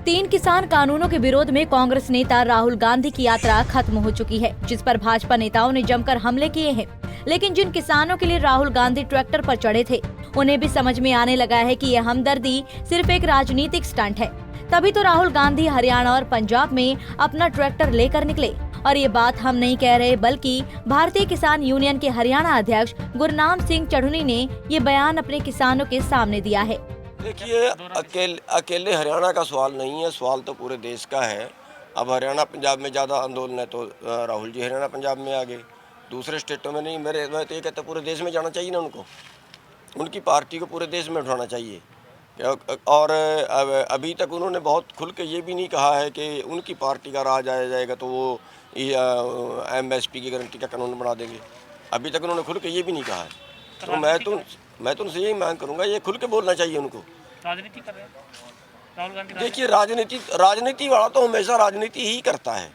3 किसान कानूनों के विरोध में कांग्रेस नेता राहुल गांधी की यात्रा खत्म हो चुकी है, जिस पर भाजपा नेताओं ने जमकर हमले किए हैं। लेकिन जिन किसानों के लिए राहुल गांधी ट्रैक्टर पर चढ़े थे, उन्हें भी समझ में आने लगा है कि यह हमदर्दी सिर्फ एक राजनीतिक स्टंट है। तभी तो राहुल गांधी हरियाणा और पंजाब में अपना ट्रैक्टर लेकर निकले। और ये बात हम नहीं कह रहे, बल्कि भारतीय किसान यूनियन के हरियाणा अध्यक्ष गुरनाम सिंह चढ़नी ने ये बयान अपने किसानों के सामने दिया है। देखिए, अकेले हरियाणा का सवाल नहीं है, सवाल तो पूरे देश का है। अब हरियाणा पंजाब में ज़्यादा आंदोलन है तो राहुल जी हरियाणा पंजाब में आ गए, दूसरे स्टेटों में नहीं। मैं तो ये कहता पूरे देश में जाना चाहिए ना उनको, उनकी पार्टी को पूरे देश में उठाना चाहिए। और अभी तक उन्होंने बहुत खुल के ये भी नहीं कहा है कि उनकी पार्टी का राज आया जाएगा तो वो MSP की गारंटी का कानून बना देंगे। अभी तक उन्होंने खुल के ये भी नहीं कहा है। तो मैं तो उनसे यही मांग करूंगा, ये खुल के बोलना चाहिए उनको। राजनीति कर रहे हैं राहुल गांधी। देखिए, राजनीति वाला तो हमेशा राजनीति ही करता है।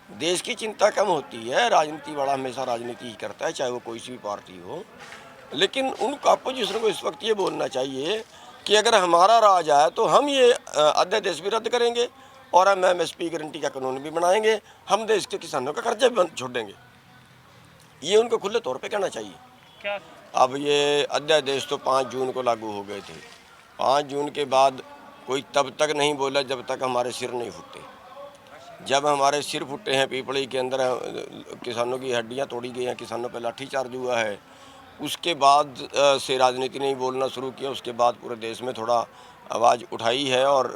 देश की चिंता कम होती है, राजनीति वाला हमेशा राजनीति ही करता है, चाहे वो कोई सी भी पार्टी हो। लेकिन उनको अपोजिशन को इस वक्त ये बोलना चाहिए कि अगर हमारा राज आया तो हम ये अध्यादेश भी रद्द करेंगे और हम MSP गारंटी का कानून भी बनाएंगे, हम देश के किसानों का कर्जा भी छोड़ देंगे। ये उनको खुले तौर पे कहना चाहिए। क्या अब ये अध्यादेश तो 5 जून को लागू हो गए थे। 5 जून के बाद कोई तब तक नहीं बोला जब तक हमारे सिर नहीं फूटे। जब हमारे सिर फूटे हैं, पीपड़ी के अंदर किसानों की हड्डियां तोड़ी गई हैं, किसानों पर लाठीचार्ज हुआ है, उसके बाद से राजनीति नहीं बोलना शुरू किया। उसके बाद पूरे देश में थोड़ा आवाज़ उठाई है और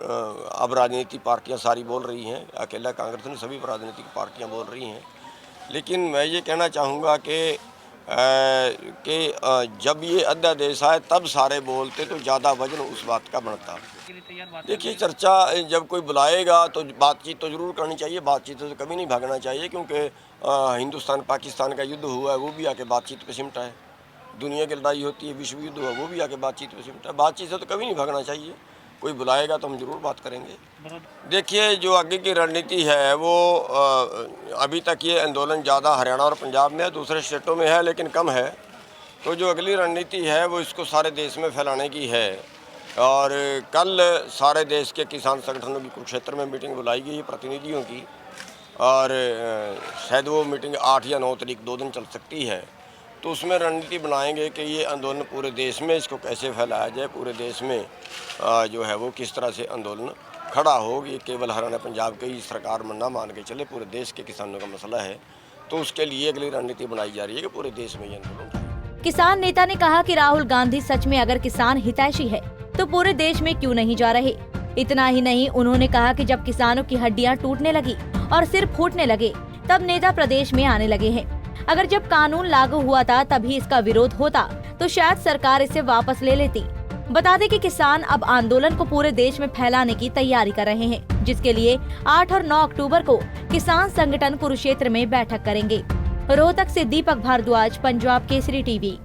अब राजनीतिक पार्टियां सारी बोल रही हैं। अकेला कांग्रेस नहीं, सभी राजनीतिक पार्टियां बोल रही हैं। लेकिन मैं ये कहना चाहूँगा कि जब ये अध्यादेश आए तब सारे बोलते तो ज़्यादा वजन उस बात का बनता। देखिए, चर्चा जब कोई बुलाएगा तो बातचीत तो ज़रूर करनी चाहिए, बातचीत से तो कभी नहीं भागना चाहिए, क्योंकि हिंदुस्तान पाकिस्तान का युद्ध हुआ है वो भी आके बातचीत पे सिमटा है। दुनिया की लड़ाई होती है, विश्व युद्ध हुआ वो भी आके बातचीत पे सिमटा है। बातचीत से तो कभी नहीं भागना चाहिए। कोई बुलाएगा तो हम जरूर बात करेंगे। देखिए, जो आगे की रणनीति है वो अभी तक ये आंदोलन ज़्यादा हरियाणा और पंजाब में है, दूसरे स्टेटों में है लेकिन कम है। तो जो अगली रणनीति है वो इसको सारे देश में फैलाने की है। और कल सारे देश के किसान संगठनों की कुरुक्षेत्र में मीटिंग बुलाई गई है प्रतिनिधियों की, और शायद वो मीटिंग 8 या 9 तारीख 2 दिन चल सकती है। तो उसमें रणनीति बनाएंगे कि ये आंदोलन पूरे देश में इसको कैसे फैलाया जाए, पूरे देश में जो है वो किस तरह से आंदोलन खड़ा हो। ये केवल हरियाणा पंजाब के ही सरकार ना मान के चले, पूरे देश के किसानों का मसला है। तो उसके लिए अगली रणनीति बनाई जा रही है कि पूरे देश में ये आंदोलन। किसान नेता ने कहा कि राहुल गांधी सच में अगर किसान हितैषी है तो पूरे देश में क्यों नहीं जा रहे। इतना ही नहीं, उन्होंने कहा कि जब किसानों की हड्डियां टूटने लगी और सिर फूटने लगे तब नेता प्रदेश में आने लगे हैं। अगर जब कानून लागू हुआ था तभी इसका विरोध होता तो शायद सरकार इसे वापस ले लेती। बता दें कि किसान अब आंदोलन को पूरे देश में फैलाने की तैयारी कर रहे हैं, जिसके लिए 8 और 9 अक्टूबर को किसान संगठन कुरुक्षेत्र में बैठक करेंगे। रोहतक से दीपक भारद्वाज, पंजाब केसरी टीवी।